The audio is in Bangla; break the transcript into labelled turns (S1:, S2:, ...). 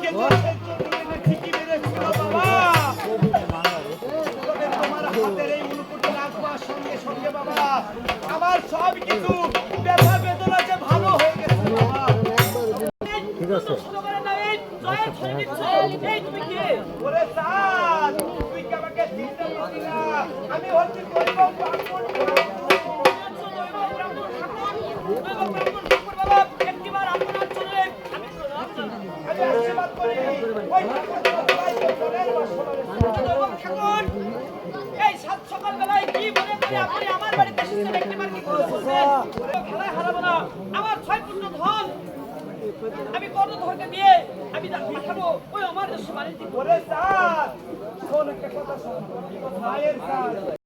S1: ঠিকই মেরেছিল বাবা। তবে তোমার হাতের এই মুকুটটা রাখবার সঙ্গে সঙ্গে বাবা আমার সব কিছু ব্যথা বেদনা যে ভালো হয়ে গেছে বাবা।
S2: ঠিক আছে
S1: তুমি কে? ওরে স্যার, তুই কি আমাকে চিনতে পারলি না? আমি হচ্ছি দৈবক ব্রাহ্মণ ঠাকুর। আমি আশীর্বাদ করি ওই ঠাকুর এই সাত সকাল বেলায় কি বলে আপনি আমার বাড়িতে এসেছেন? একটিবার কি করে বলবেন? খেলায় হারাবো না আমার 6 পুত্র ধন আমি কত ধরকে দিয়ে আমি পাঠাবো ওই আমার দেশ বাড়িতে। ওরে স্যার, শোন একটা কথা, শোন মায়ের স্যার